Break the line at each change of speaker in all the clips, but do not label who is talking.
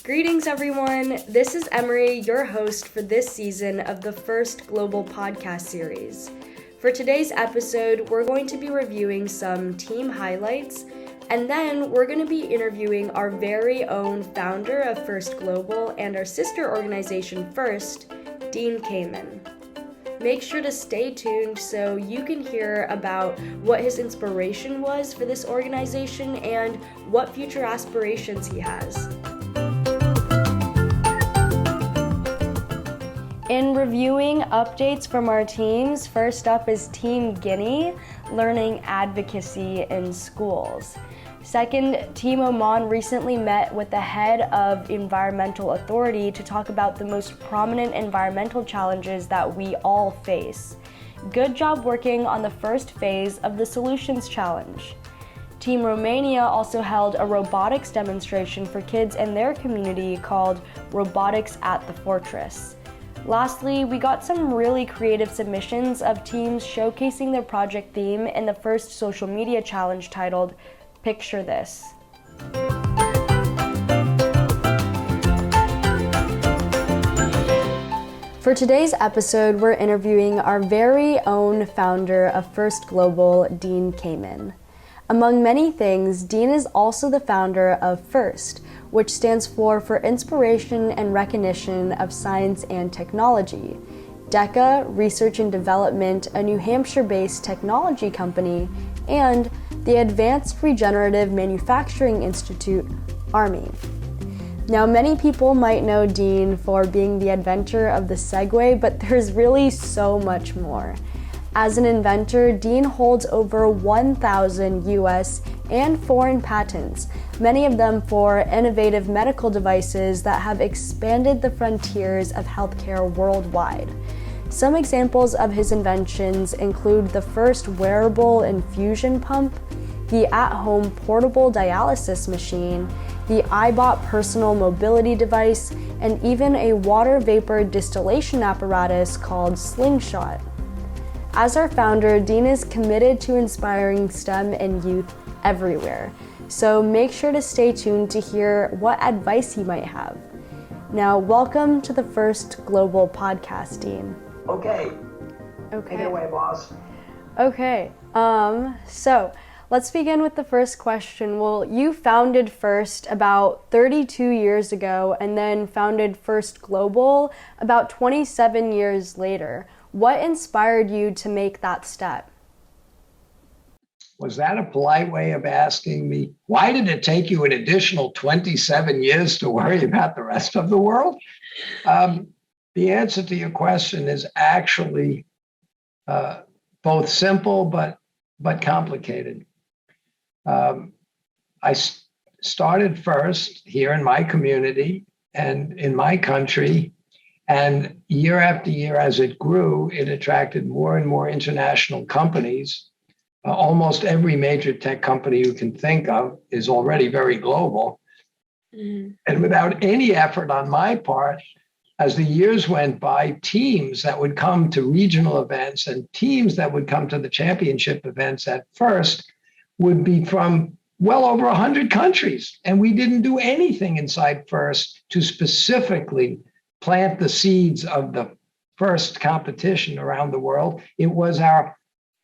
Greetings, everyone. This is Emery, your host for this season of the first Global Podcast series. For today's episode, we're going to be reviewing some team highlights, and then we're going to be interviewing our very own founder of First Global and our sister organization First, Dean Kamen. Make sure to stay tuned so you can hear about what his inspiration was for this organization and what future aspirations he has. In reviewing updates from our teams, first up is Team Guinea, learning advocacy in schools. Second, Team Oman recently met with the head of Environmental Authority to talk about the most prominent environmental challenges that we all face. Good job working on the first phase of the Solutions Challenge. Team Romania also held a robotics demonstration for kids in their community called Robotics at the Fortress. Lastly, we got some really creative submissions of teams showcasing their project theme in the first social media challenge titled Picture This. For today's episode, we're interviewing our very own founder of First Global, Dean Kamen. Among many things, Dean is also the founder of First, which stands for Inspiration and Recognition of Science and Technology, DECA Research and Development, a New Hampshire-based technology company, and the Advanced Regenerative Manufacturing Institute, ARMY. Now, many people might know Dean for being the inventor of the Segway, but there's really so much more. As an inventor, Dean holds over 1,000 US and foreign patents, many of them for innovative medical devices that have expanded the frontiers of healthcare worldwide. Some examples of his inventions include the first wearable infusion pump, the at-home portable dialysis machine, the iBot personal mobility device, and even a water vapor distillation apparatus called Slingshot. As our founder, Dean is committed to inspiring STEM and youth everywhere, so make sure to stay tuned to hear what advice he might have. Now, welcome to the First Global Podcast, Dean.
Okay. Take it away, boss.
Okay, so let's begin with the first question. Well, you founded First about 32 years ago and then founded First Global about 27 years later. What inspired you to make that step?
Was that a polite way of asking me, why did it take you an additional 27 years to worry about the rest of the world? The answer to your question is actually both simple but complicated. I started First here in my community and in my country. And year after year, as it grew, it attracted more and more international companies. Almost every major tech company you can think of is already very global. And without any effort on my part, as the years went by, teams that would come to regional events and teams that would come to the championship events at First would be from well over 100 countries. And we didn't do anything inside First to specifically plant the seeds of the First competition around the world. It was our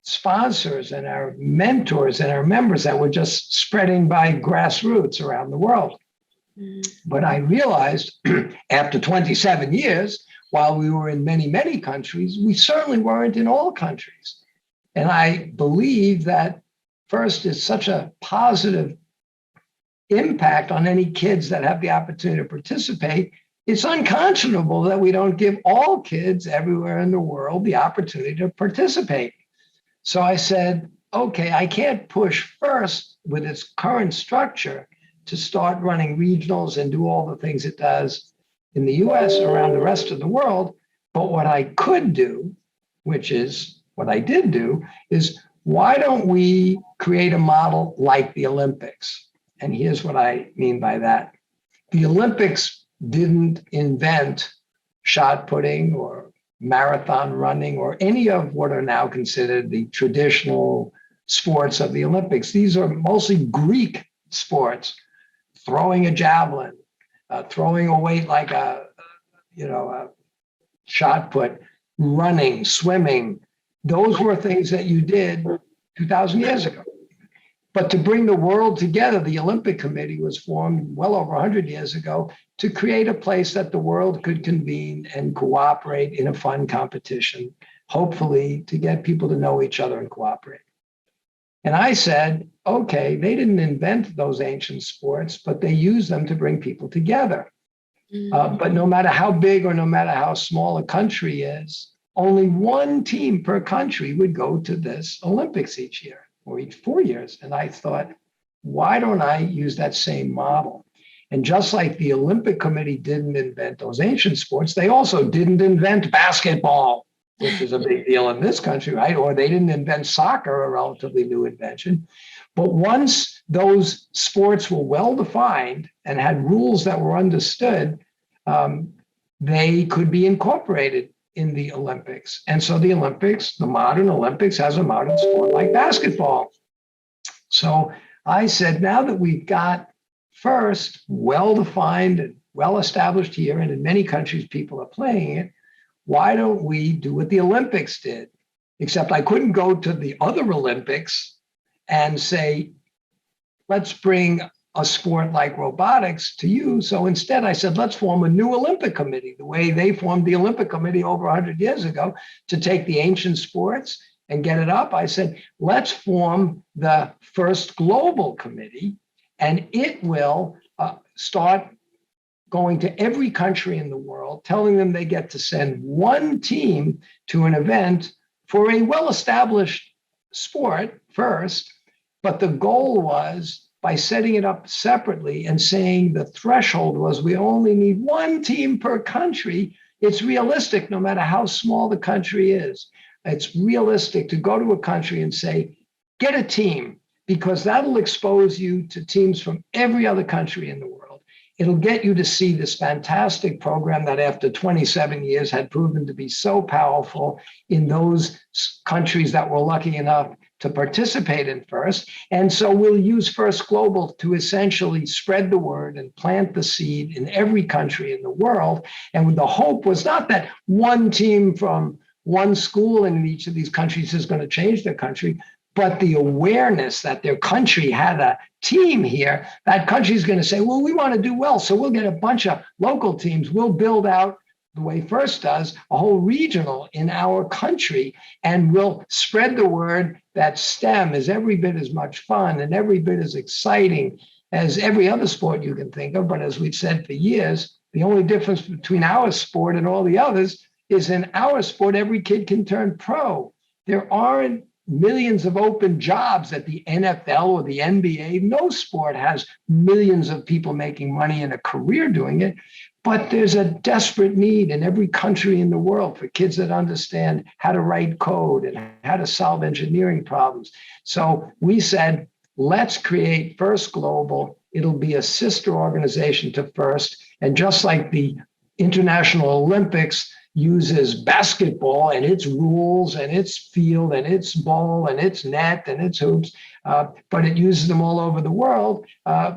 sponsors and our mentors and our members that were just spreading by grassroots around the world. But I realized after 27 years, while we were in many, many countries, we certainly weren't in all countries. And I believe that First is such a positive impact on any kids that have the opportunity to participate. It's unconscionable that we don't give all kids everywhere in the world the opportunity to participate. So I said, okay, I can't push First with its current structure to start running regionals and do all the things it does in the US around the rest of the world. But what I could do, which is what I did do, is why don't we create a model like the Olympics? And here's what I mean by that. The Olympics didn't invent shot putting or marathon running or any of what are now considered the traditional sports of the Olympics. These are mostly Greek sports, throwing a javelin, throwing a weight like a shot put, running, swimming. Those were things that you did 2,000 years ago. But to bring the world together, the Olympic Committee was formed well over 100 years ago to create a place that the world could convene and cooperate in a fun competition, hopefully to get people to know each other and cooperate. And I said, okay, they didn't invent those ancient sports, but they used them to bring people together. But no matter how big or no matter how small a country is, only one team per country would go to this Olympics each year or each 4 years. And I thought, why don't I use that same model? And just like the Olympic Committee didn't invent those ancient sports, they also didn't invent basketball, which is a big deal in this country, right? Or they didn't invent soccer, a relatively new invention. But once those sports were well defined and had rules that were understood, they could be incorporated in the Olympics. And so the Olympics, the modern Olympics, has a modern sport like basketball. So I said, now that we've got first well-defined and well-established here, and in many countries people are playing it, why don't we do what the Olympics did? Except I couldn't go to the other Olympics and say, let's bring a sport like robotics to you. So instead I said, let's form a new Olympic Committee, the way they formed the Olympic Committee over 100 years ago to take the ancient sports and get it up. I said, let's form the first global committee, and it will start going to every country in the world, telling them they get to send one team to an event for a well-established sport first. But the goal was, by setting it up separately and saying the threshold was we only need one team per country, it's realistic no matter how small the country is. It's realistic to go to a country and say, get a team, because that'll expose you to teams from every other country in the world. It'll get you to see this fantastic program that after 27 years had proven to be so powerful in those countries that were lucky enough to participate in first. And so we'll use First Global to essentially spread the word and plant the seed in every country in the world. And the hope was not that one team from one school in each of these countries is going to change their country, but the awareness that their country had a team here, that country is going to say, well, we want to do well. So we'll get a bunch of local teams. We'll build out, the way First does, a whole regional in our country, and we'll spread the word that STEM is every bit as much fun and every bit as exciting as every other sport you can think of. But as we've said for years, the only difference between our sport and all the others is in our sport, every kid can turn pro. There aren't millions of open jobs at the NFL or the NBA. No sport has millions of people making money in a career doing it. But there's a desperate need in every country in the world for kids that understand how to write code and how to solve engineering problems. So we said, let's create First Global. It'll be a sister organization to First. And just like the International Olympics uses basketball and its rules and its field and its ball and its net and its hoops, but it uses them all over the world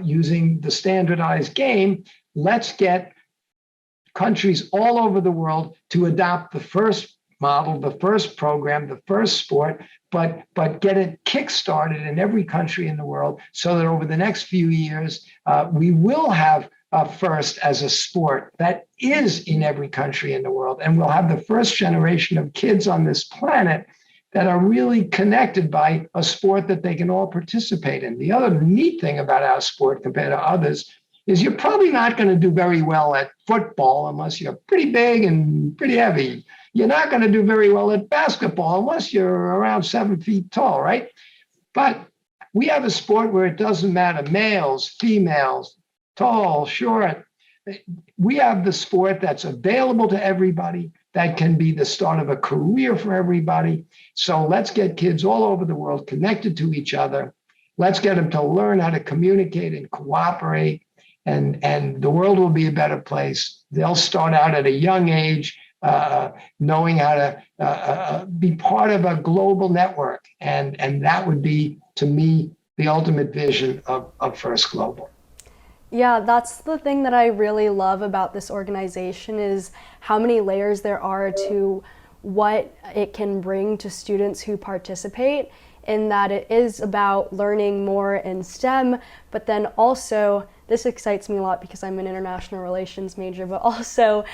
using the standardized game, let's get countries all over the world to adopt the first model, the first program, the first sport, but get it kickstarted in every country in the world so that over the next few years, we will have First as a sport that is in every country in the world. And we'll have the first generation of kids on this planet that are really connected by a sport that they can all participate in. The other neat thing about our sport compared to others is you're probably not going to do very well at football unless you're pretty big and pretty heavy. You're not going to do very well at basketball unless you're around 7 feet tall, right? But we have a sport where it doesn't matter, males, females, tall, short. We have the sport that's available to everybody, that can be the start of a career for everybody. So let's get kids all over the world connected to each other. Let's get them to learn how to communicate and cooperate. And the world will be a better place. They'll start out at a young age, knowing how to be part of a global network. And that would be, to me, the ultimate vision of First Global.
Yeah, that's the thing that I really love about this organization is how many layers there are to what it can bring to students who participate, in that it is about learning more in STEM, but then also, this excites me a lot because I'm an international relations major, but also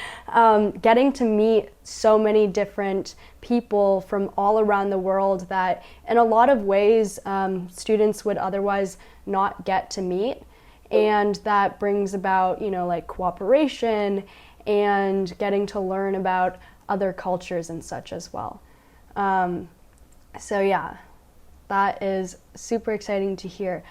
getting to meet so many different people from all around the world that in a lot of ways students would otherwise not get to meet. And that brings about, like cooperation and getting to learn about other cultures and such as well. So yeah, that is super exciting to hear.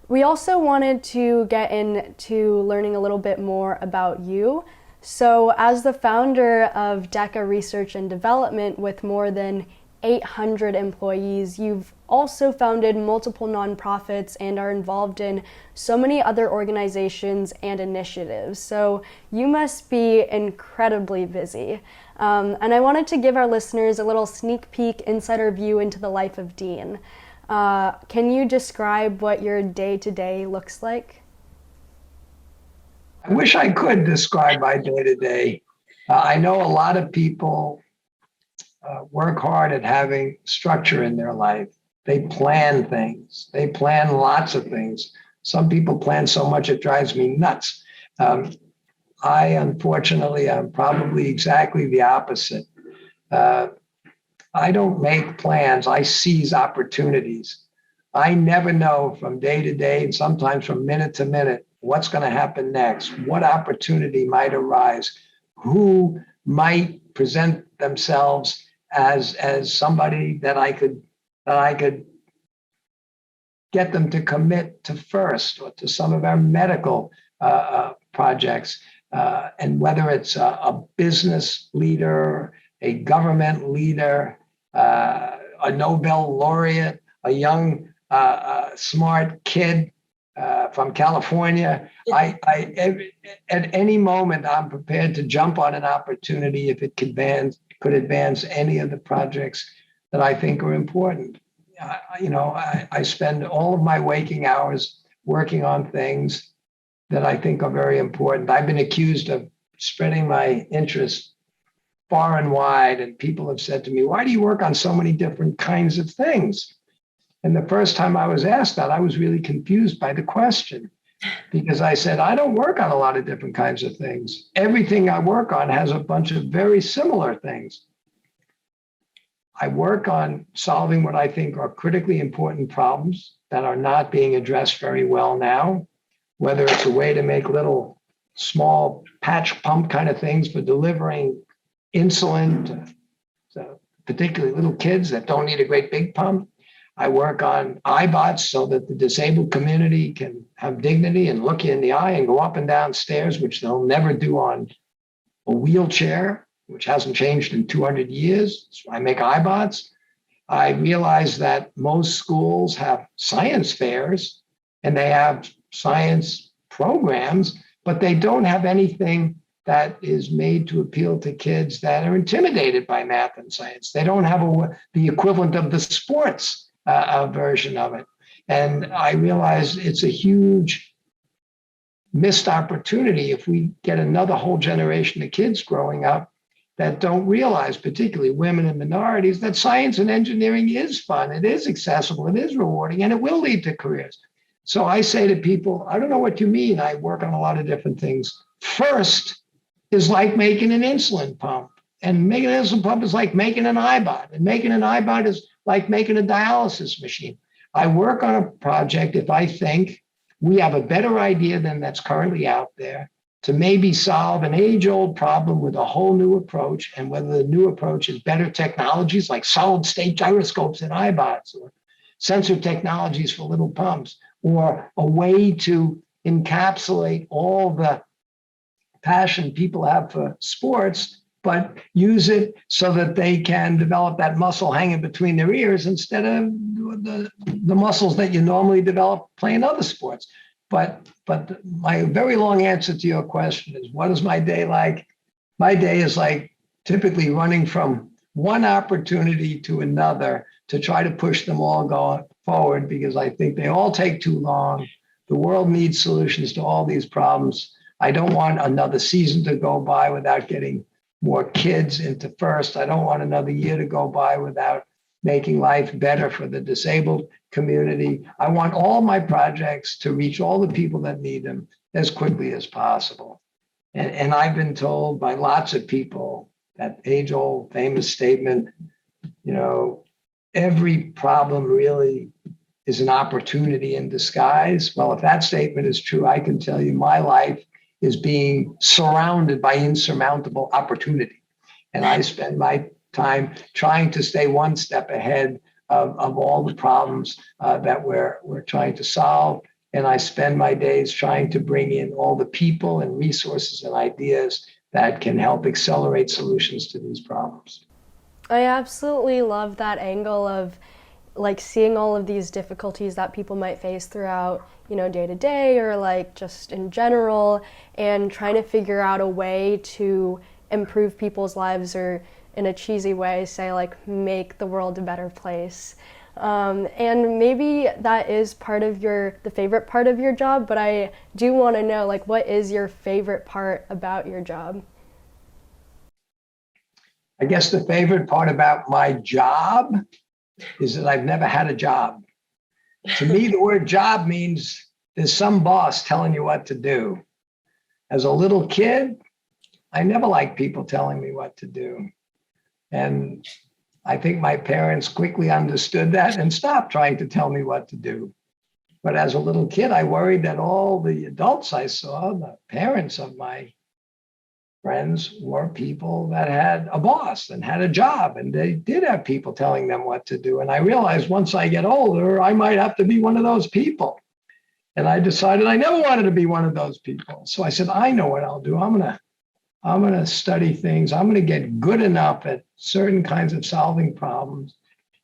We also wanted to get into learning a little bit more about you. So as the founder of DECA Research and Development with more than 800 employees, you've also founded multiple nonprofits and are involved in so many other organizations and initiatives. So you must be incredibly busy. And I wanted to give our listeners a little sneak peek insider view into the life of Dean. Can you describe what your day-to-day looks like?
I wish I could describe my day-to-day. I know a lot of people work hard at having structure in their life. They plan things. They plan lots of things. Some people plan so much it drives me nuts. I, unfortunately, am probably exactly the opposite. I don't make plans. I seize opportunities. I never know from day to day and sometimes from minute to minute what's going to happen next, what opportunity might arise, who might present themselves as somebody that I could get them to commit to FIRST or to some of our medical projects. And whether it's a business leader, a government leader, a Nobel laureate, a young, smart kid from California, at any moment, I'm prepared to jump on an opportunity if it could advance any of the projects that I think are important. I spend all of my waking hours working on things that I think are very important. I've been accused of spreading my interest far and wide, and people have said to me, why do you work on so many different kinds of things? And the first time I was asked that, I was really confused by the question, because I said, I don't work on a lot of different kinds of things. Everything I work on has a bunch of very similar things. I work on solving what I think are critically important problems that are not being addressed very well now, whether it's a way to make little small patch pump kind of things for delivering insulin to particularly little kids that don't need a great big pump. I work on iBots so that the disabled community can have dignity and look you in the eye and go up and down stairs, which they'll never do on a wheelchair, which hasn't changed in 200 years. So I make iBots. I realize that most schools have science fairs and they have science programs, but they don't have anything that is made to appeal to kids that are intimidated by math and science. They don't have the equivalent of the sports version of it. And I realize it's a huge missed opportunity if we get another whole generation of kids growing up that don't realize, particularly women and minorities, that science and engineering is fun, it is accessible, it is rewarding, and it will lead to careers. So I say to people, I don't know what you mean. I work on a lot of different things. FIRST is like making an insulin pump, and making an insulin pump is like making an iBot, and making an iBot is like making a dialysis machine. I work on a project if I think we have a better idea than that's currently out there to maybe solve an age-old problem with a whole new approach, and whether the new approach is better technologies like solid-state gyroscopes and iBots, or sensor technologies for little pumps, or a way to encapsulate all the passion people have for sports, but use it so that they can develop that muscle hanging between their ears instead of the muscles that you normally develop playing other sports. But my very long answer to your question is, what is my day like? My day is like typically running from one opportunity to another to try to push them all going forward, because I think they all take too long. The world needs solutions to all these problems. I don't want another season to go by without getting more kids into FIRST. I don't want another year to go by without making life better for the disabled community. I want all my projects to reach all the people that need them as quickly as possible. And I've been told by lots of people that age-old famous statement, every problem really is an opportunity in disguise. Well, if that statement is true, I can tell you my life is being surrounded by insurmountable opportunity. And I spend my time trying to stay one step ahead of all the problems that we're trying to solve. And I spend my days trying to bring in all the people and resources and ideas that can help accelerate solutions to these problems.
I absolutely love that angle of like seeing all of these difficulties that people might face throughout, day to day or like just in general, and trying to figure out a way to improve people's lives, or in a cheesy way say like make the world a better place. And maybe that is the favorite part of your job, but I do want to know, like, what is your favorite part about your job?
I guess the favorite part about my job is that I've never had a job. To me, the word job means there's some boss telling you what to do. As a little kid, I never liked people telling me what to do. And I think my parents quickly understood that and stopped trying to tell me what to do. But as a little kid, I worried that all the adults I saw, the parents of my friends, were people that had a boss and had a job, and they did have people telling them what to do. And I realized once I get older, I might have to be one of those people. And I decided I never wanted to be one of those people. So I said, I know what I'll do. I'm going to study things. I'm going to get good enough at certain kinds of solving problems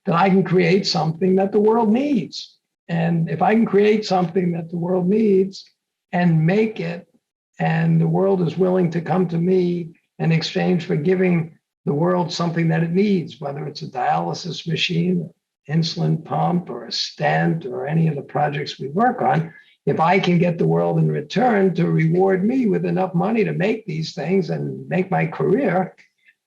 that I can create something that the world needs. And if I can create something that the world needs and make it, and the world is willing to come to me in exchange for giving the world something that it needs, whether it's a dialysis machine, insulin pump, or a stent, or any of the projects we work on, if I can get the world in return to reward me with enough money to make these things and make my career,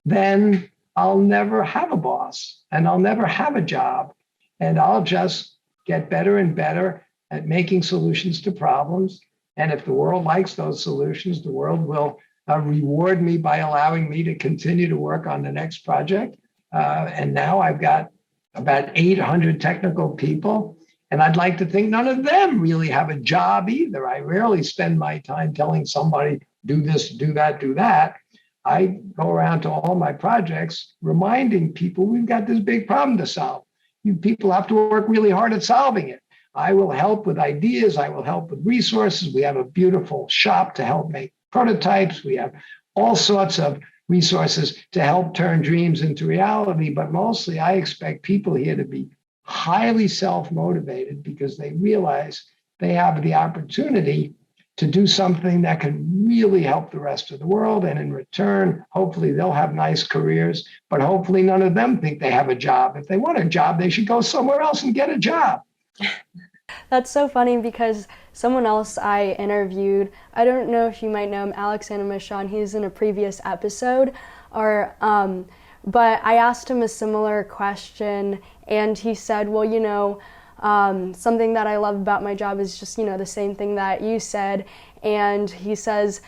then I'll never have a boss and I'll never have a job. And I'll just get better and better at making solutions to problems. And if the world likes those solutions, the world will reward me by allowing me to continue to work on the next project. And now I've got about 800 technical people. And I'd like to think none of them really have a job either. I rarely spend my time telling somebody, do this, do that, do that. I go around to all my projects reminding people we've got this big problem to solve. You people have to work really hard at solving it. I will help with ideas. I will help with resources. We have a beautiful shop to help make prototypes. We have all sorts of resources to help turn dreams into reality. But mostly I expect people here to be highly self-motivated because they realize they have the opportunity to do something that can really help the rest of the world. And in return, hopefully they'll have nice careers, but hopefully none of them think they have a job. If they want a job, they should go somewhere else and get a job.
That's so funny because someone else I interviewed, I don't know if you might know him, Alexander Michon, he's in a previous episode, but I asked him a similar question and he said, well, something that I love about my job is just, the same thing that you said. And he says,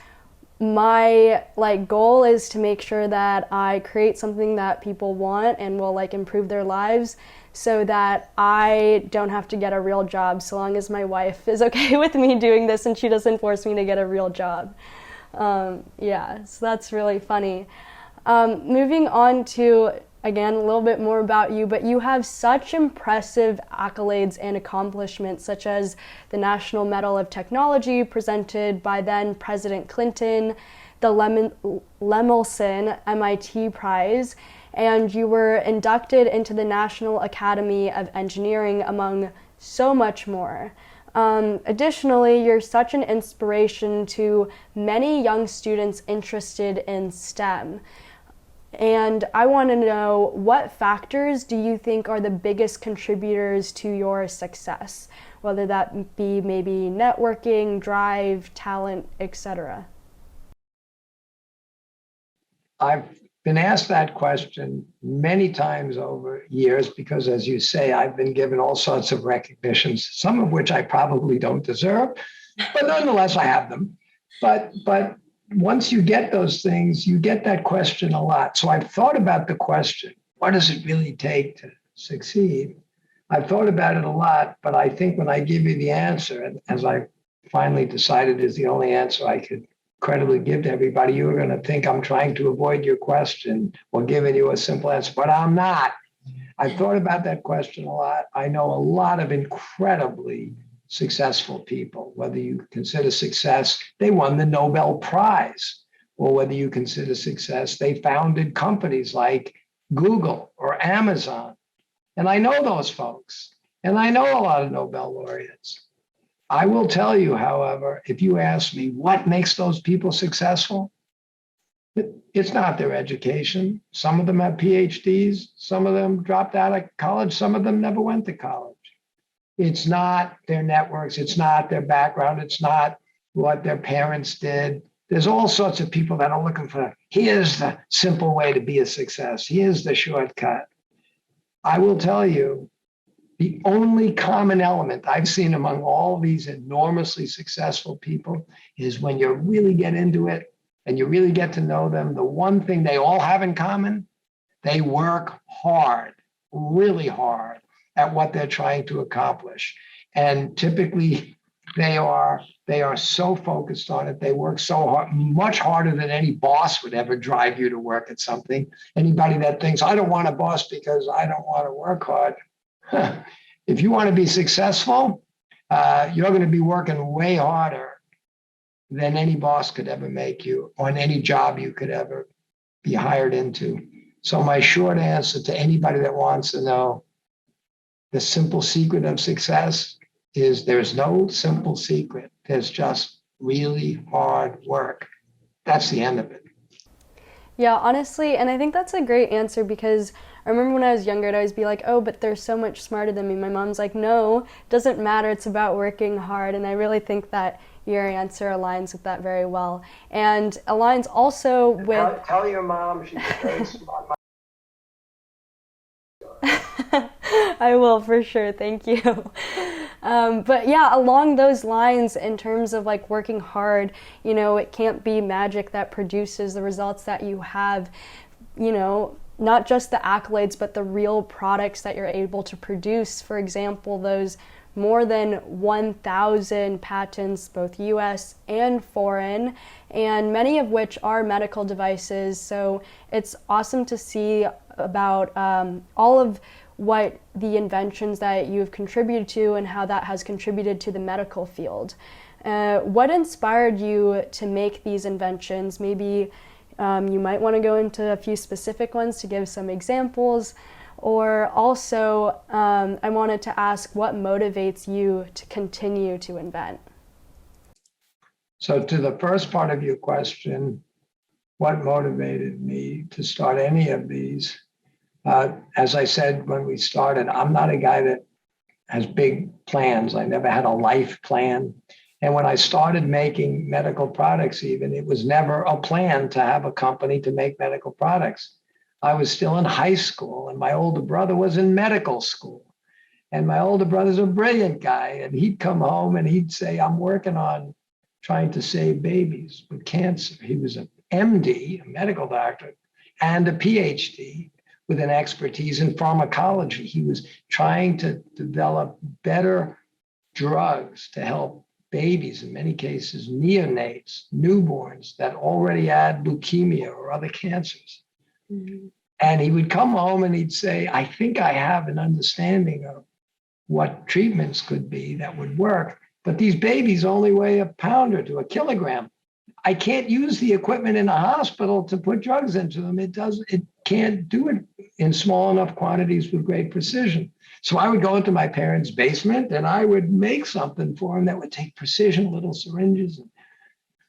my goal is to make sure that I create something that people want and will improve their lives so that I don't have to get a real job, so long as my wife is okay with me doing this and she doesn't force me to get a real job. So that's really funny. Moving on to, again, a little bit more about you, but you have such impressive accolades and accomplishments, such as the National Medal of Technology presented by then President Clinton, the Lemelson MIT Prize, and you were inducted into the National Academy of Engineering, among so much more. Additionally, you're such an inspiration to many young students interested in STEM. And I want to know, what factors do you think are the biggest contributors to your success? whether that be maybe networking, drive, talent, etc.?
I've been asked that question many times over years because, as you say, I've been given all sorts of recognitions, some of which I probably don't deserve, but nonetheless, I have them. But once you get those things, you get that question a lot. So I've thought about the question, what does it really take to succeed? I've thought about it a lot, but I think when I give you the answer, and as I finally decided is the only answer I could credibly give to everybody, you're going to think I'm trying to avoid your question or giving you a simple answer, but I'm not. I've thought about that question a lot. I know a lot of incredibly successful people, whether you consider success, they won the Nobel Prize, or whether you consider success, they founded companies like Google or Amazon. And I know those folks, and I know a lot of Nobel laureates. I will tell you, however, if you ask me what makes those people successful, it's not their education. Some of them have PhDs, some of them dropped out of college, some of them never went to college. It's not their networks, it's not their background, it's not what their parents did. There's all sorts of people that are looking for, here's the simple way to be a success, here's the shortcut. I will tell you, the only common element I've seen among all these enormously successful people is when you really get into it and you really get to know them, the one thing they all have in common, they work hard, really hard at what they're trying to accomplish. And typically they are so focused on it. They work so hard, much harder than any boss would ever drive you to work at something. Anybody that thinks, I don't want a boss because I don't want to work hard. If you want to be successful, you're going to be working way harder than any boss could ever make you on any job you could ever be hired into. So my short answer to anybody that wants to know the simple secret of success is there's no simple secret. There's just really hard work. That's the end of it.
Yeah, honestly, and I think that's a great answer because I remember when I was younger, I'd always be like, oh, but they're so much smarter than me. My mom's like, no, it doesn't matter. It's about working hard. And I really think that your answer aligns with that very well. And aligns also with...
Tell your mom she's very smart.
I will, for sure. Thank you. But yeah, along those lines, in terms of like working hard, you know, it can't be magic that produces the results that you have, you know, not just the accolades, but the real products that you're able to produce. For example, those more than 1,000 patents, both US and foreign, and many of which are medical devices. So it's awesome to see about all of what the inventions that you've contributed to and how that has contributed to the medical field. What inspired you to make these inventions? Maybe you might want to go into a few specific ones to give some examples, or also I wanted to ask what motivates you to continue to invent?
So to the first part of your question, what motivated me to start any of these? As I said when we started, I'm not a guy that has big plans. I never had a life plan. And when I started making medical products even, it was never a plan to have a company to make medical products. I was still in high school and my older brother was in medical school. And my older brother's a brilliant guy. And he'd come home and he'd say, I'm working on trying to save babies with cancer. He was an MD, a medical doctor, and a PhD with an expertise in pharmacology. He was trying to develop better drugs to help babies, in many cases, neonates, newborns that already had leukemia or other cancers. Mm-hmm. And he would come home and he'd say, I think I have an understanding of what treatments could be that would work, but these babies only weigh a pound or to a kilogram. I can't use the equipment in a hospital to put drugs into them. It can't do it in small enough quantities with great precision. So I would go into my parents' basement and I would make something for them that would take precision little syringes and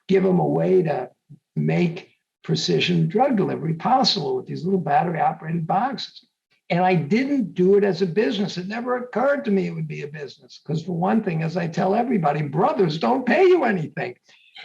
give them a way to make precision drug delivery possible with these little battery operated boxes. And I didn't do it as a business. It never occurred to me it would be a business. Because for one thing, as I tell everybody, brothers don't pay you anything.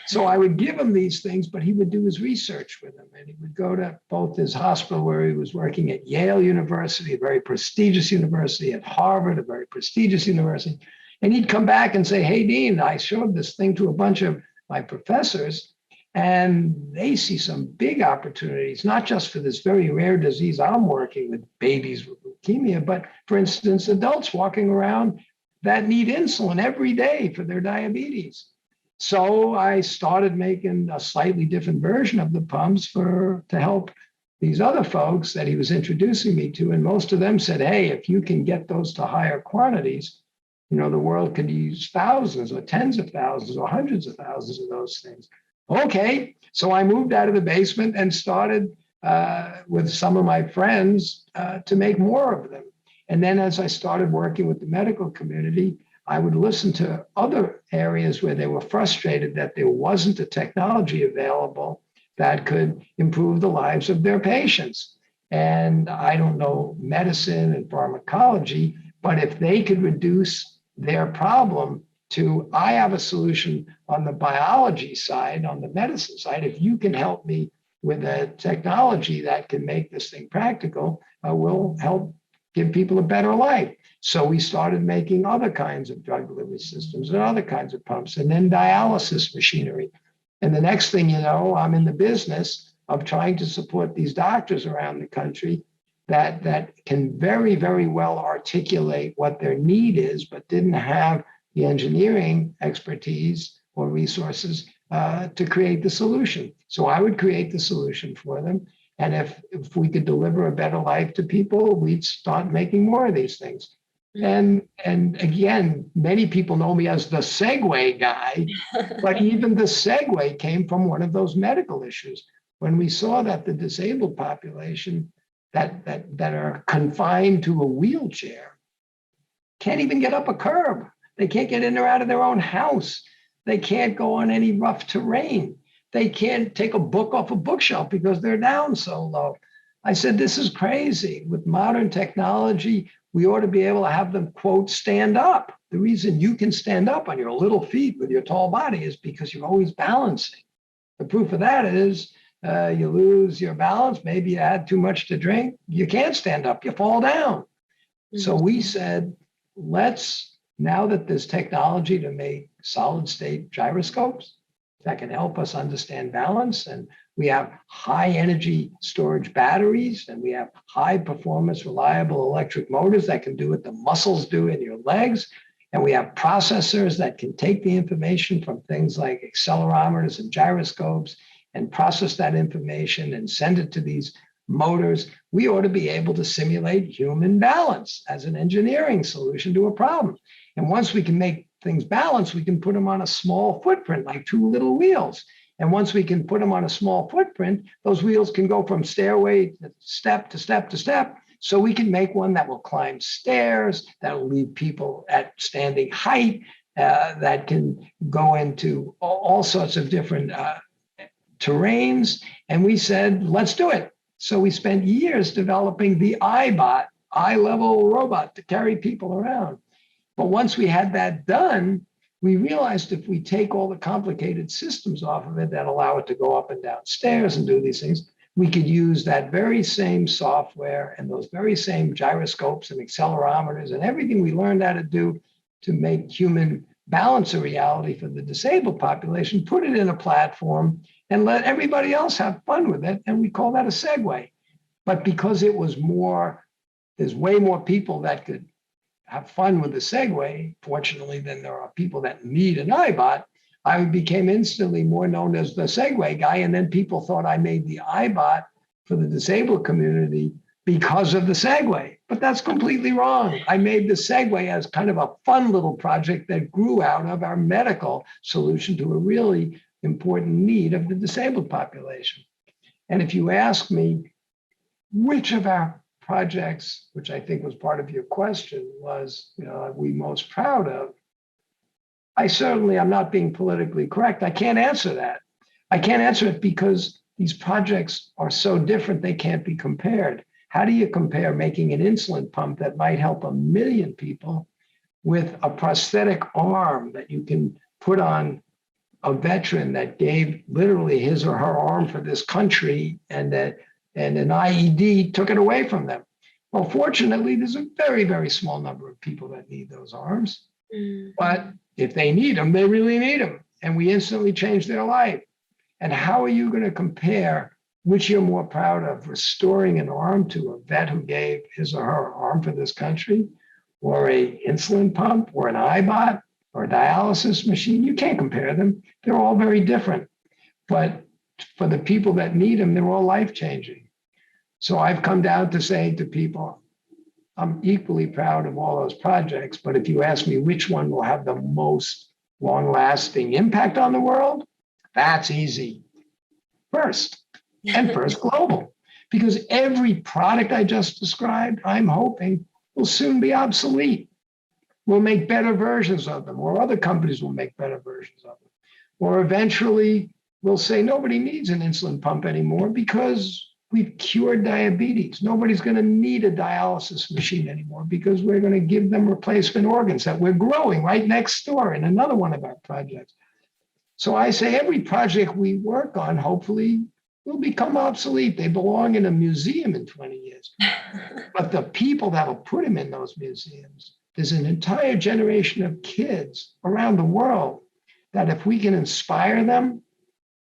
So I would give him these things, but he would do his research with them. And he would go to both his hospital where he was working at Yale University, a very prestigious university, at Harvard, a very prestigious university. And he'd come back and say, hey, Dean, I showed this thing to a bunch of my professors, and they see some big opportunities, not just for this very rare disease I'm working with, babies with leukemia, but for instance, adults walking around that need insulin every day for their diabetes. So I started making a slightly different version of the pumps to help these other folks that he was introducing me to. And most of them said, hey, if you can get those to higher quantities, the world could use thousands or tens of thousands or hundreds of thousands of those things. Okay, so I moved out of the basement and started with some of my friends to make more of them. And then as I started working with the medical community, I would listen to other areas where they were frustrated that there wasn't a technology available that could improve the lives of their patients. And I don't know medicine and pharmacology, but if they could reduce their problem to, I have a solution on the biology side, on the medicine side, if you can help me with a technology that can make this thing practical, we'll help give people a better life. So we started making other kinds of drug delivery systems and other kinds of pumps, and then dialysis machinery. And the next thing you know, I'm in the business of trying to support these doctors around the country that can very, very well articulate what their need is, but didn't have the engineering expertise or resources to create the solution. So I would create the solution for them. And if we could deliver a better life to people, we'd start making more of these things. And again, many people know me as the Segway guy, but even the Segway came from one of those medical issues. When we saw that the disabled population that are confined to a wheelchair can't even get up a curb. They can't get in or out of their own house. They can't go on any rough terrain. They can't take a book off a bookshelf because they're down so low. I said, this is crazy. With modern technology, we ought to be able to have them, quote, stand up. The reason you can stand up on your little feet with your tall body is because you're always balancing. The proof of that is you lose your balance. Maybe you had too much to drink. You can't stand up. You fall down. Mm-hmm. So we said, now that there's technology to make solid state gyroscopes that can help us understand balance, and we have high energy storage batteries, and we have high performance, reliable electric motors that can do what the muscles do in your legs. And we have processors that can take the information from things like accelerometers and gyroscopes and process that information and send it to these motors. We ought to be able to simulate human balance as an engineering solution to a problem. And once we can make things balanced, we can put them on a small footprint, like two little wheels. And once we can put them on a small footprint, those wheels can go from stairway to step to step to step. So we can make one that will climb stairs, that will leave people at standing height, that can go into all sorts of different terrains. And we said, let's do it. So we spent years developing the iBot, eye-level robot to carry people around. But once we had that done, we realized if we take all the complicated systems off of it that allow it to go up and down stairs and do these things, we could use that very same software and those very same gyroscopes and accelerometers and everything we learned how to do to make human balance a reality for the disabled population, put it in a platform and let everybody else have fun with it. And we call that a Segway. But because it was there's way more people that could have fun with the Segway, fortunately, than there are people that need an iBot, I became instantly more known as the Segway guy. And then people thought I made the iBot for the disabled community because of the Segway. But that's completely wrong. I made the Segway as kind of a fun little project that grew out of our medical solution to a really important need of the disabled population. And if you ask me which of our projects, which I think was part of your question, was we most proud of, I certainly am not being politically correct. I can't answer that. I can't answer it because these projects are so different they can't be compared. how do you compare making an insulin pump that might help 1 million people with a prosthetic arm that you can put on a veteran that gave literally his or her arm for this country, and an IED took it away from them? Well, fortunately, there's a very, very small number of people that need those arms. But if they need them, they really need them. And we instantly change their life. And how are you going to compare which you're more proud of, restoring an arm to a vet who gave his or her arm for this country, or a insulin pump, or an iBot, or a dialysis machine? You can't compare them. They're all very different. But for the people that need them, they're all life-changing. So I've come down to say to people, I'm equally proud of all those projects, but if you ask me which one will have the most long-lasting impact on the world, that's easy. First, and First Global. Because every product I just described, I'm hoping, will soon be obsolete. We'll make better versions of them, or other companies will make better versions of them. Or eventually we'll say nobody needs an insulin pump anymore because we've cured diabetes. Nobody's going to need a dialysis machine anymore because we're going to give them replacement organs that we're growing right next door in another one of our projects. So I say every project we work on, hopefully, will become obsolete. They belong in a museum in 20 years. But the people that will put them in those museums, there's an entire generation of kids around the world that if we can inspire them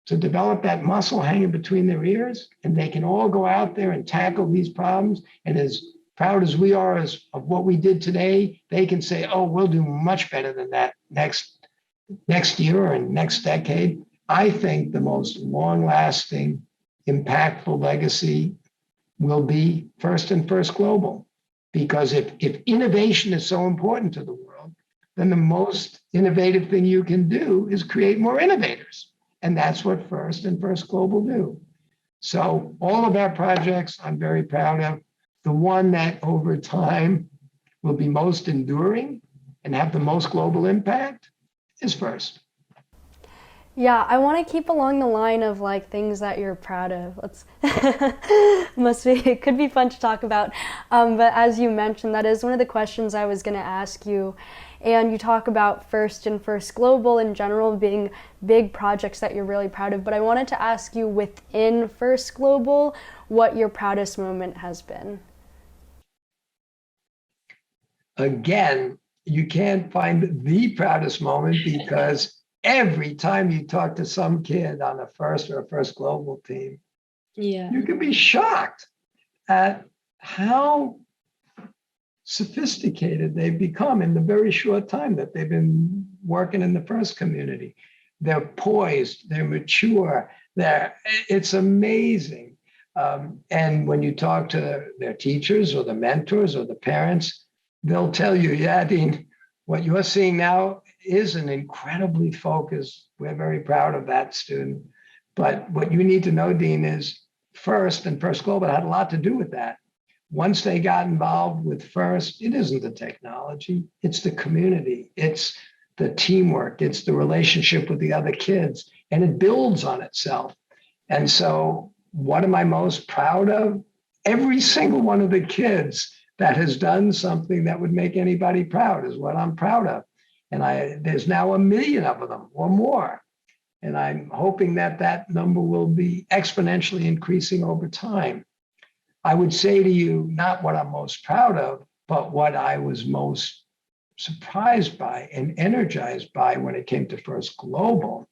to develop that muscle hanging between their ears, and they can all go out there and tackle these problems. And as proud as we are of what we did today, they can say, oh, we'll do much better than that next year or next decade. I think the most long-lasting, impactful legacy will be First and First Global. Because if innovation is so important to the world, then the most innovative thing you can do is create more innovators. And that's what First and First Global do. So all of our projects, I'm very proud of. The one that over time will be most enduring and have the most global impact is First.
Yeah, I want to keep along the line of like things that you're proud of. It could be fun to talk about. But as you mentioned, that is one of the questions I was going to ask you. And you talk about First and First Global in general being big projects that you're really proud of. But I wanted to ask you within First Global, what your proudest moment has been.
Again, you can't find the proudest moment because every time you talk to some kid on a First or a First Global team, you can be shocked at how sophisticated they've become in the very short time that they've been working in the First community. They're poised, they're mature, it's amazing. And when you talk to their teachers or the mentors or the parents, they'll tell you, yeah, Dean, what you're seeing now is an incredibly focused. We're very proud of that student. But what you need to know, Dean, is First and First Global had a lot to do with that. Once they got involved with First, it isn't the technology, it's the community, it's the teamwork, it's the relationship with the other kids, and it builds on itself. And so what am I most proud of? Every single one of the kids that has done something that would make anybody proud is what I'm proud of. And there's now 1 million of them or more. And I'm hoping that number will be exponentially increasing over time. I would say to you, not what I'm most proud of, but what I was most surprised by and energized by when it came to First Global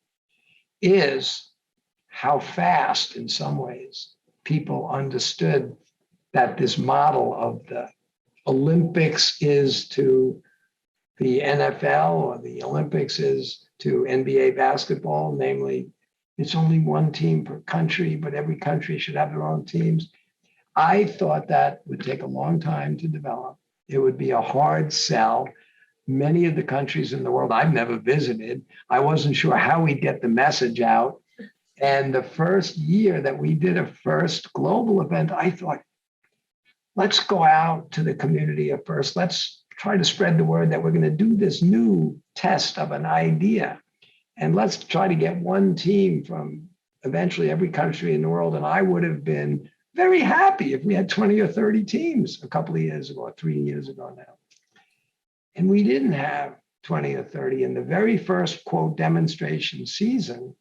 is how fast, in some ways, people understood that this model of the Olympics is to the NFL or the Olympics is to NBA basketball, namely, it's only one team per country, but every country should have their own teams. I thought that would take a long time to develop. It would be a hard sell. Many of the countries in the world I've never visited, I wasn't sure how we'd get the message out. And the first year that we did a First Global event, I thought, let's go out to the community at First. Let's try to spread the word that we're going to do this new test of an idea. And let's try to get one team from eventually every country in the world. And I would have been very happy if we had 20 or 30 teams a couple of years ago, or 3 years ago now. And we didn't have 20 or 30 in the very first, quote, demonstration season,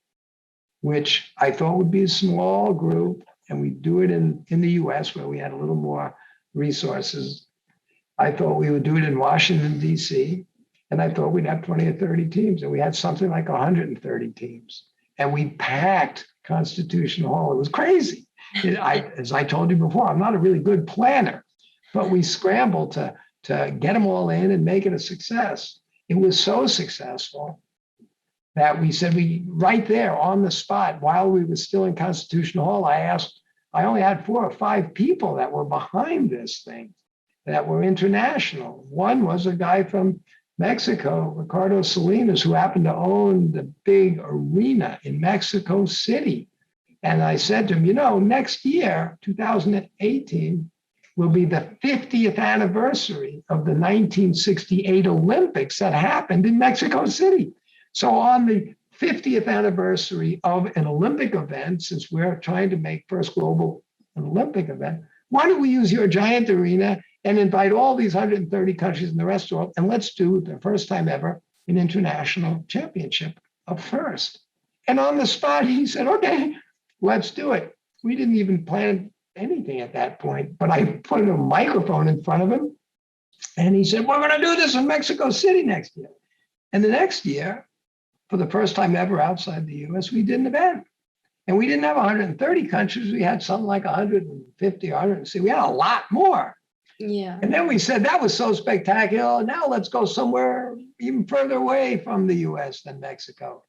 which I thought would be a small group, and we do it in the US where we had a little more resources. I thought we would do it in Washington, DC, and I thought we'd have 20 or 30 teams, and we had something like 130 teams. And we packed Constitution Hall. It was crazy. As I told you before, I'm not a really good planner, but we scrambled to get them all in and make it a success. It was so successful that we said, right there on the spot, while we were still in Constitution Hall, I only had 4 or 5 people that were behind this thing, that were international. One was a guy from Mexico, Ricardo Salinas, who happened to own the big arena in Mexico City. And I said to him, next year, 2018, will be the 50th anniversary of the 1968 Olympics that happened in Mexico City. So on the 50th anniversary of an Olympic event, since we're trying to make First Global an Olympic event, why don't we use your giant arena and invite all these 130 countries in the rest of the world, and let's do, the first time ever, an international championship of first. And on the spot, he said, okay, let's do it. We didn't even plan anything at that point, but I put a microphone in front of him, and he said, we're going to do this in Mexico City next year. And the next year, for the first time ever outside the US, we did an event. And we didn't have 130 countries. We had something like 150 or 160. We had a lot more.
Yeah.
And then we said, that was so spectacular. Now let's go somewhere even further away from the US than Mexico.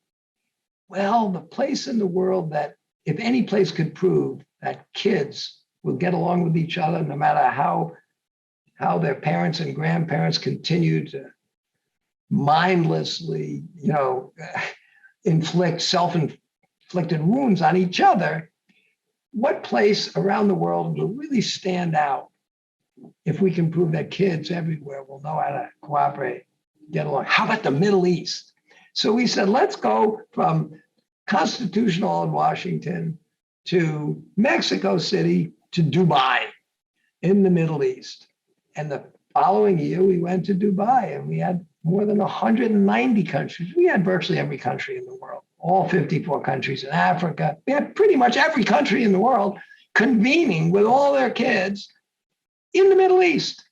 Well, the place in the world that, if any place could prove that kids will get along with each other, no matter how their parents and grandparents continue to mindlessly, inflict self-inflicted wounds on each other, what place around the world will really stand out if we can prove that kids everywhere will know how to cooperate, get along? How about the Middle East? So we said, let's go from Constitution Hall in Washington to Mexico City to Dubai in the Middle East. And the following year, we went to Dubai, and we had more than 190 countries. We had virtually every country in the world, all 54 countries in Africa. We had pretty much every country in the world convening with all their kids in the Middle East.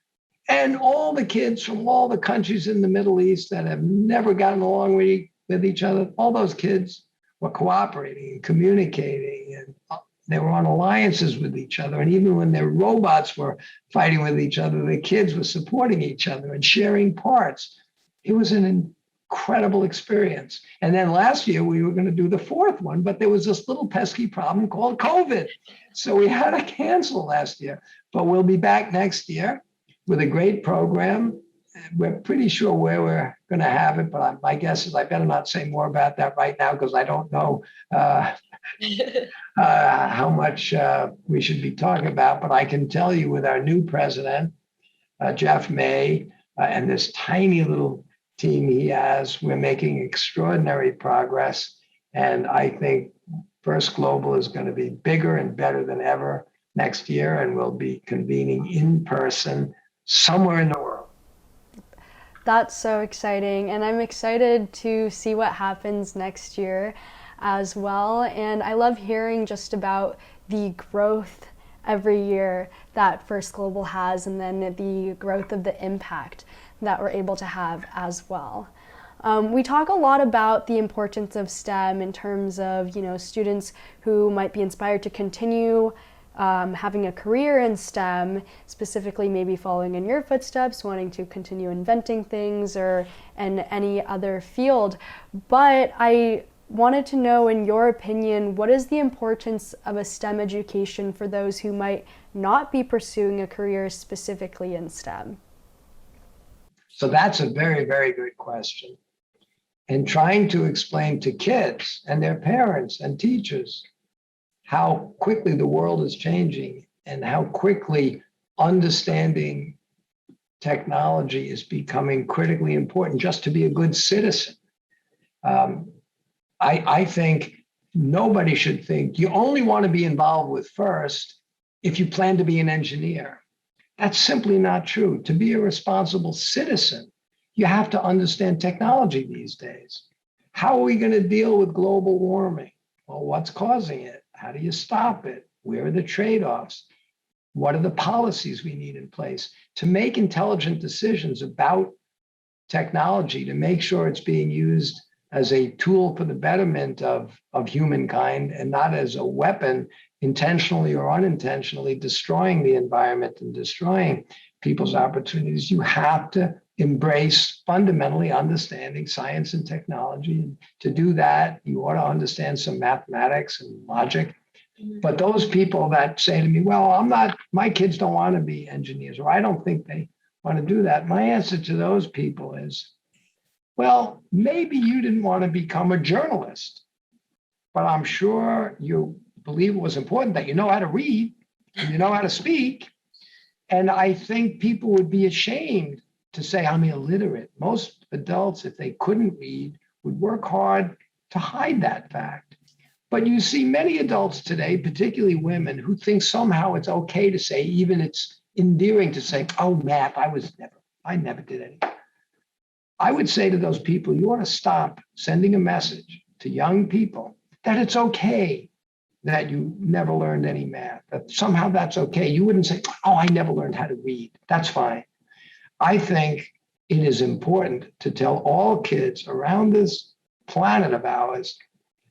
And all the kids from all the countries in the Middle East that have never gotten along with each other, all those kids were cooperating and communicating, and they were on alliances with each other. And even when their robots were fighting with each other, the kids were supporting each other and sharing parts. It was an incredible experience. And then last year, we were going to do the 4th one, but there was this little pesky problem called COVID. So we had to cancel last year, but we'll be back next year with a great program. We're pretty sure where we're going to have it, but my guess is I better not say more about that right now, because I don't know how much we should be talking about. But I can tell you, with our new president, Jeff May, and this tiny little team he has, we're making extraordinary progress. And I think First Global is going to be bigger and better than ever next year, and we'll be convening in person somewhere in the world.
That's so exciting, and I'm excited to see what happens next year as well. And I love hearing just about the growth every year that First Global has, and then the growth of the impact that we're able to have as well. We talk a lot about the importance of STEM in terms of, students who might be inspired to continue having a career in STEM, specifically maybe following in your footsteps, wanting to continue inventing things or in any other field. But I wanted to know, in your opinion, what is the importance of a STEM education for those who might not be pursuing a career specifically in STEM?
So that's a very, very good question. And trying to explain to kids and their parents and teachers how quickly the world is changing and how quickly understanding technology is becoming critically important just to be a good citizen. I think nobody should think you only want to be involved with FIRST if you plan to be an engineer. That's simply not true. To be a responsible citizen, you have to understand technology these days. How are we going to deal with global warming? Well, what's causing it? How do you stop it? Where are the trade-offs? What are the policies we need in place to make intelligent decisions about technology, to make sure it's being used as a tool for the betterment of humankind and not as a weapon, intentionally or unintentionally destroying the environment and destroying people's opportunities? You have to embrace fundamentally understanding science and technology. And to do that, you ought to understand some mathematics and logic. But those people that say to me, well, my kids don't want to be engineers, or I don't think they want to do that. My answer to those people is, well, maybe you didn't want to become a journalist, but I'm sure you believe it was important that you know how to read and you know how to speak. And I think people would be ashamed to say I'm illiterate. Most adults, if they couldn't read, would work hard to hide that fact. But you see many adults today, particularly women, who think somehow it's okay to say, even it's endearing to say, oh, math, I never did anything. I would say to those people, you ought to stop sending a message to young people that it's okay that you never learned any math, that somehow that's okay. You wouldn't say, oh, I never learned how to read. That's fine. I think it is important to tell all kids around this planet of ours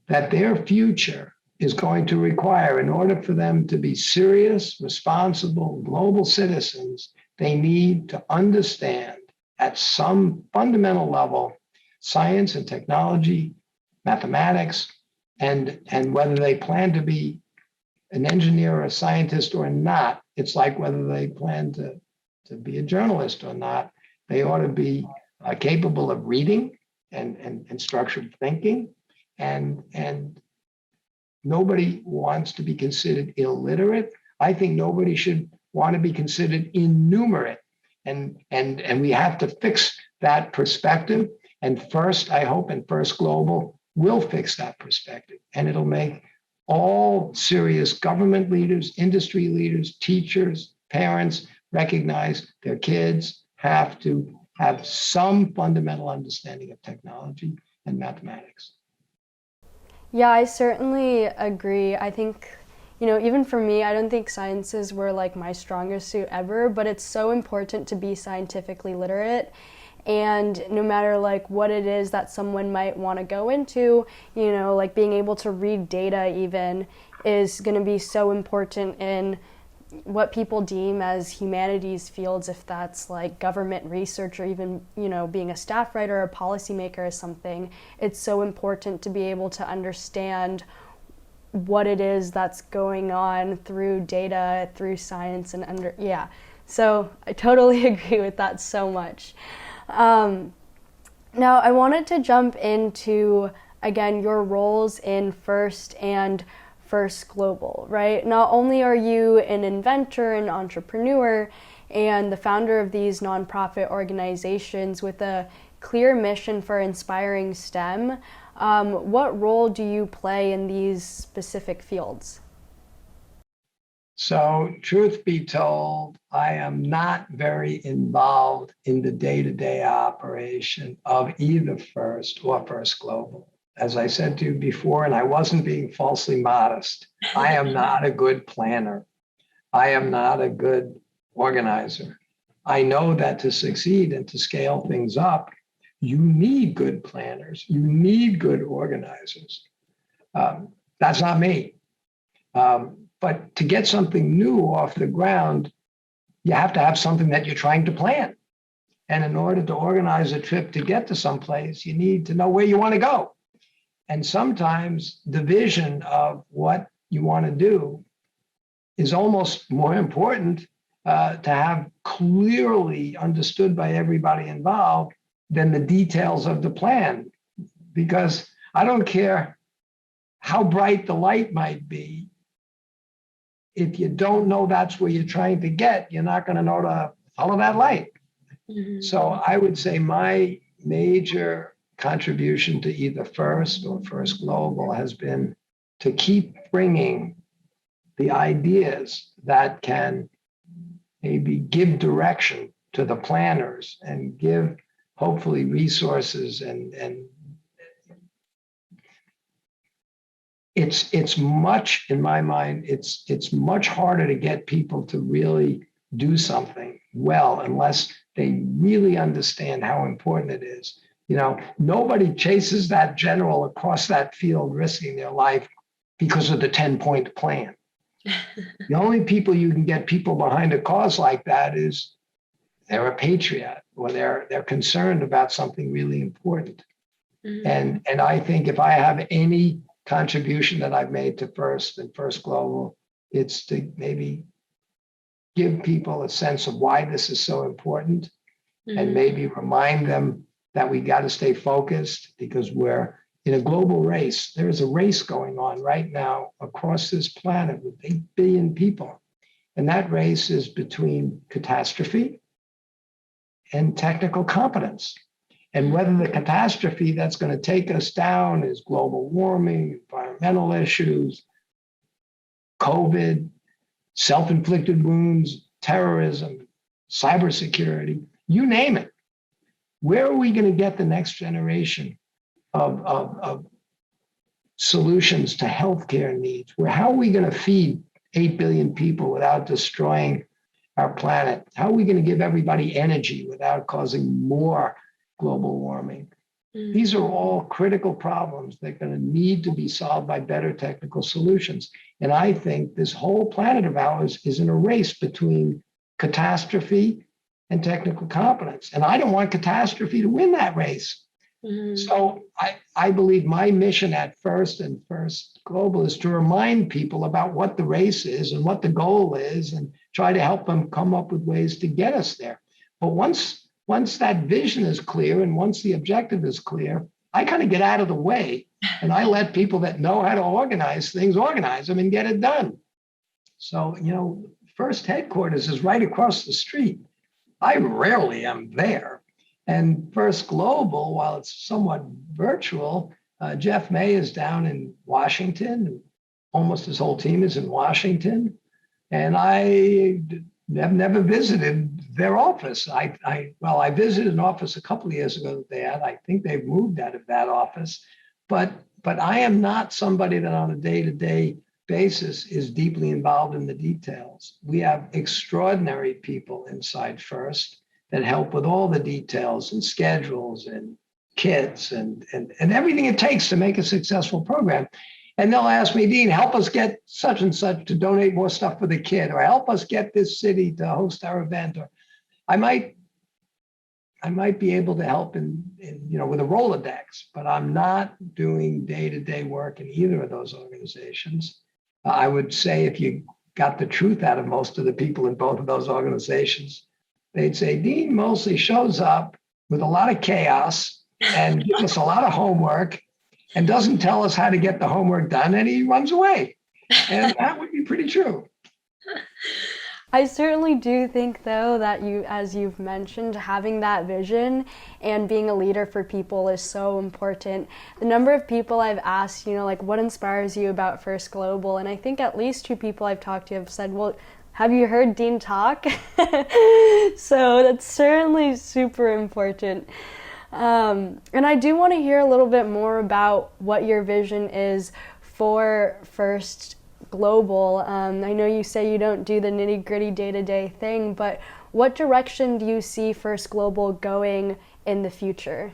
that their future is going to require, in order for them to be serious, responsible, global citizens, they need to understand at some fundamental level science and technology, mathematics, and whether they plan to be an engineer or a scientist or not. It's like whether they plan to be a journalist or not. They ought to be capable of reading and structured thinking. And nobody wants to be considered illiterate. I think nobody should want to be considered innumerate. And we have to fix that perspective. And First, I hope, and First Global will fix that perspective. And it'll make all serious government leaders, industry leaders, teachers, parents recognize their kids have to have some fundamental understanding of technology and mathematics.
Yeah, I certainly agree. I think, even for me, I don't think sciences were like my strongest suit ever, but it's so important to be scientifically literate. And no matter like what it is that someone might want to go into, like being able to read data even is going to be so important in what people deem as humanities fields, if that's like government research or even, being a staff writer or a policymaker or something. It's so important to be able to understand what it is that's going on through data, through science, and So I totally agree with that so much. Now I wanted to jump into, again, your roles in First and First Global, right? Not only are you an inventor and entrepreneur and the founder of these nonprofit organizations with a clear mission for inspiring STEM, what role do you play in these specific fields?
So, truth be told, I am not very involved in the day-to-day operation of either First or First Global. As I said to you before, and I wasn't being falsely modest, I am not a good planner. I am not a good organizer. I know that to succeed and to scale things up, you need good planners. You need good organizers. That's not me. But to get something new off the ground, you have to have something that you're trying to plan. And in order to organize a trip to get to someplace, you need to know where you want to go. And sometimes the vision of what you want to do is almost more important to have clearly understood by everybody involved than the details of the plan. Because I don't care how bright the light might be, if you don't know that's where you're trying to get, you're not going to know to follow that light. Mm-hmm. So I would say my major contribution to either First or First Global has been to keep bringing the ideas that can maybe give direction to the planners and give hopefully resources and it's much, in my mind, it's much harder to get people to really do something well unless they really understand how important it is. Nobody chases that general across that field risking their life because of the 10-point plan. The only people you can get people behind a cause like that is they're a patriot or they're concerned about something really important. Mm-hmm. And I think if I have any contribution that I've made to First and First Global, it's to maybe give people a sense of why this is so important, mm-hmm. and maybe remind them that we got to stay focused because we're in a global race. There is a race going on right now across this planet with 8 billion people. And that race is between catastrophe and technical competence. And whether the catastrophe that's going to take us down is global warming, environmental issues, COVID, self-inflicted wounds, terrorism, cybersecurity, you name it. Where are we going to get the next generation of solutions to healthcare needs? How are we going to feed 8 billion people without destroying our planet? How are we going to give everybody energy without causing more global warming? Mm-hmm. These are all critical problems that are going to need to be solved by better technical solutions. And I think this whole planet of ours is in a race between catastrophe and technical competence. And I don't want catastrophe to win that race. Mm-hmm. So I believe my mission at First and First Global is to remind people about what the race is and what the goal is and try to help them come up with ways to get us there. But once that vision is clear and once the objective is clear, I kind of get out of the way and I let people that know how to organize things, organize them and get it done. So, First headquarters is right across the street. I rarely am there. And First Global, while it's somewhat virtual, Jeff May is down in Washington. Almost his whole team is in Washington. And I have never visited their office. I visited an office a couple of years ago that they had. I think they've moved out of that office. But I am not somebody that on a day-to-day basis is deeply involved in the details. We have extraordinary people inside First that help with all the details and schedules and kits and everything it takes to make a successful program. And they'll ask me, Dean, help us get such and such to donate more stuff for the kid, or help us get this city to host our event. Or I might be able to help in with a Rolodex, but I'm not doing day-to-day work in either of those organizations. I would say if you got the truth out of most of the people in both of those organizations, they'd say, Dean mostly shows up with a lot of chaos and gives us a lot of homework and doesn't tell us how to get the homework done, and he runs away. And that would be pretty true.
I certainly do think, though, that as you've mentioned, having that vision and being a leader for people is so important. The number of people I've asked, what inspires you about First Global? And I think at least 2 people I've talked to have said, well, have you heard Dean talk? So that's certainly super important. And I do want to hear a little bit more about what your vision is for First Global. I know you say you don't do the nitty-gritty day-to-day thing, but what direction do you see First Global going in the future?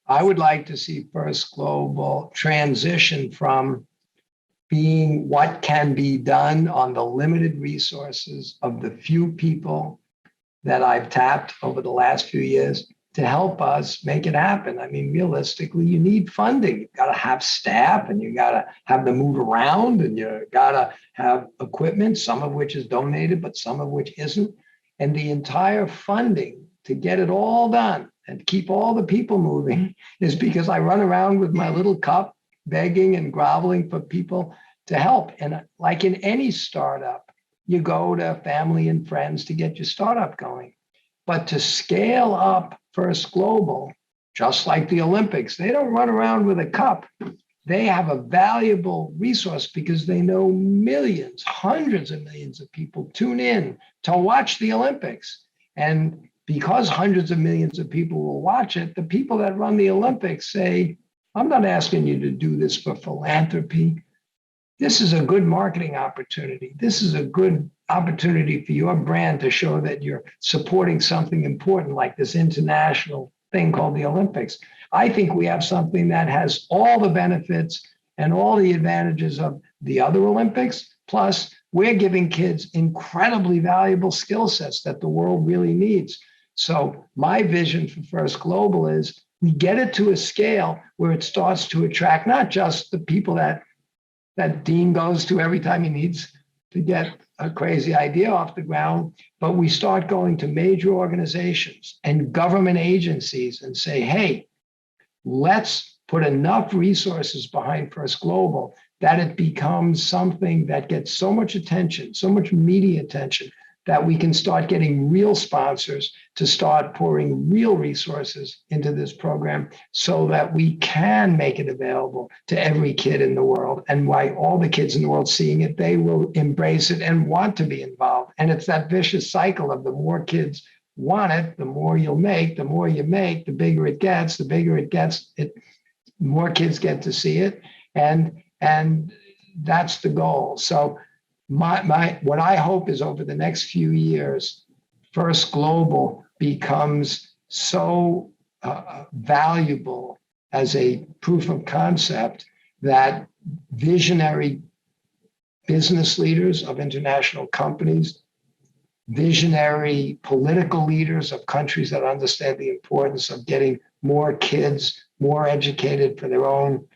I would like to see First Global transition from being what can be done on the limited resources of the few people that I've tapped over the last few years to help us make it happen. I mean, realistically, you need funding. You've got to have staff and you got to have them move around and you got to have equipment, some of which is donated, but some of which isn't. And the entire funding to get it all done and keep all the people moving is because I run around with my little cup begging and groveling for people to help. And like in any startup, you go to family and friends to get your startup going. But to scale up First Global, just like the Olympics, they don't run around with a cup. they have a valuable resource because they know millions, hundreds of millions of people tune in to watch the Olympics. And because hundreds of millions of people will watch it, the people that run the Olympics say, I'm not asking you to do this for philanthropy. This is a good marketing opportunity. This is a good opportunity for your brand to show that you're supporting something important like this international thing called the Olympics. I think we have something that has all the benefits and all the advantages of the other Olympics. Plus, we're giving kids incredibly valuable skill sets that the world really needs. So my vision for First Global is we get it to a scale where it starts to attract not just the people that Dean goes to every time he needs to get a crazy idea off the ground, but we start going to major organizations and government agencies and say, hey, let's put enough resources behind First Global that it becomes something that gets so much attention, so much media attention, that we can start getting real sponsors to start pouring real resources into this program so that we can make it available to every kid in the world. And why all the kids in the world seeing it, they will embrace it and want to be involved. And it's that vicious cycle of the more kids want it, the more you'll make, the more you make, the bigger it gets, more kids get to see it. And that's the goal. So what I hope is over the next few years, First Global becomes so valuable as a proof of concept that visionary business leaders of international companies, visionary political leaders of countries that understand the importance of getting more kids more educated for their own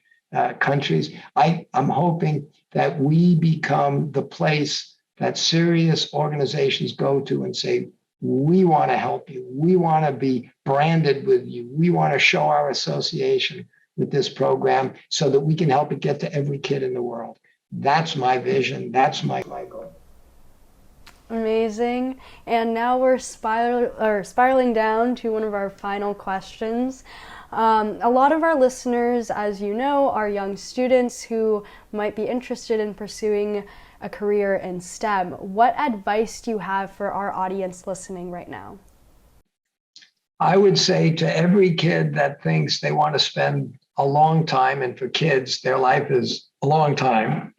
countries. I'm hoping that we become the place that serious organizations go to and say, we want to help you. We want to be branded with you. We want to show our association with this program so that we can help it get to every kid in the world. That's my vision. That's my goal.
Amazing. And now we're spiraling down to one of our final questions. A lot of our listeners, as you know, are young students who might be interested in pursuing a career in STEM. What advice do you have for our audience listening right now?
I would say to every kid that thinks they want to spend a long time, and for kids, their life is a long time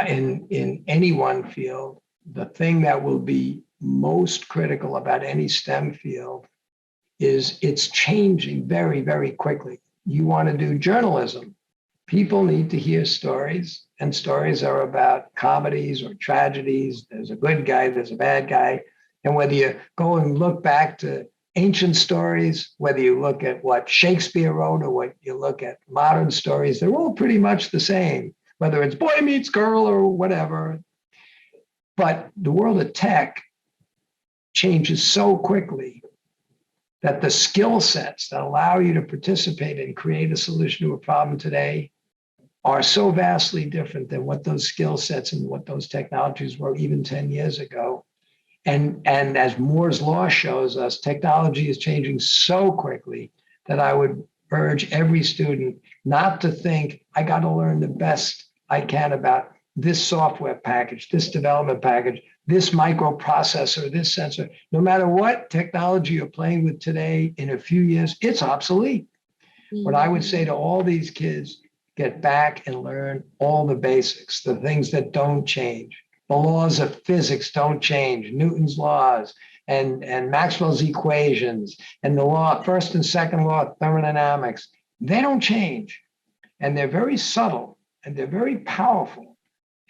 in any one field, the thing that will be most critical about any STEM field is it's changing very, very quickly. You want to do journalism. People need to hear stories, and stories are about comedies or tragedies. There's a good guy, there's a bad guy. And whether you go and look back to ancient stories, whether you look at what Shakespeare wrote or what you look at modern stories, they're all pretty much the same, whether it's boy meets girl or whatever. But the world of tech changes so quickly that the skill sets that allow you to participate and create a solution to a problem today are so vastly different than what those skill sets and what those technologies were even 10 years ago. And as Moore's law shows us, technology is changing so quickly that I would urge every student not to think, I got to learn the best I can about this software package, this development package, this microprocessor, this sensor. No matter what technology you're playing with today, in a few years, it's obsolete. Mm-hmm. What I would say to all these kids, get back and learn all the basics, the things that don't change. The laws of physics don't change, Newton's laws and Maxwell's equations and the first and second law of thermodynamics, they don't change. And they're very subtle and they're very powerful.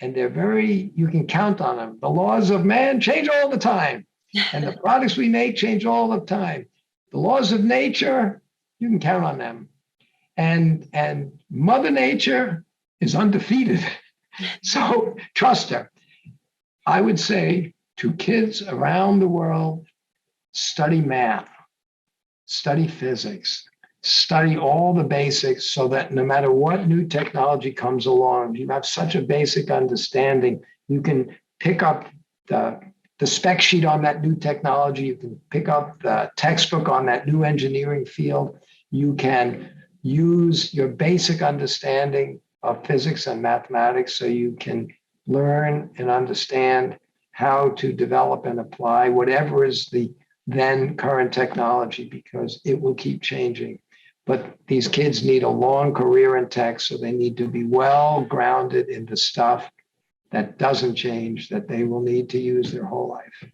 And you can count on them. The laws of man change all the time. And the products we make change all the time. The laws of nature, you can count on them. And Mother Nature is undefeated. So trust her. I would say to kids around the world, study math, study physics, study all the basics so that no matter what new technology comes along, you have such a basic understanding. You can pick up the spec sheet on that new technology. You can pick up the textbook on that new engineering field. You can use your basic understanding of physics and mathematics so you can learn and understand how to develop and apply whatever is the then current technology, because it will keep changing. But these kids need a long career in tech, so they need to be well grounded in the stuff that doesn't change, that they will need to use their whole life.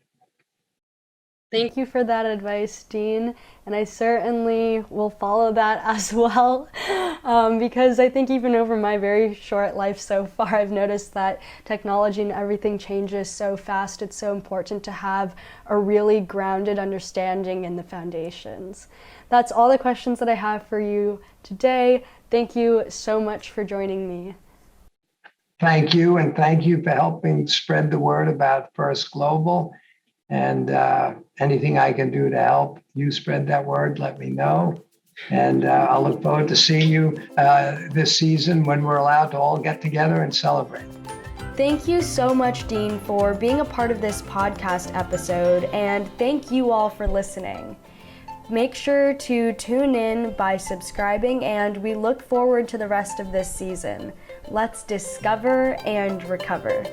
Thank you for that advice, Dean, and I certainly will follow that as well, because I think even over my very short life so far, I've noticed that technology and everything changes so fast. It's so important to have a really grounded understanding in the foundations. That's all the questions that I have for you today. Thank you so much for joining me.
Thank you, and thank you for helping spread the word about First Global. And anything I can do to help you spread that word, let me know. And I'll look forward to seeing you this season when we're allowed to all get together and celebrate.
Thank you so much, Dean, for being a part of this podcast episode, and thank you all for listening. Make sure to tune in by subscribing, and we look forward to the rest of this season. Let's discover and recover.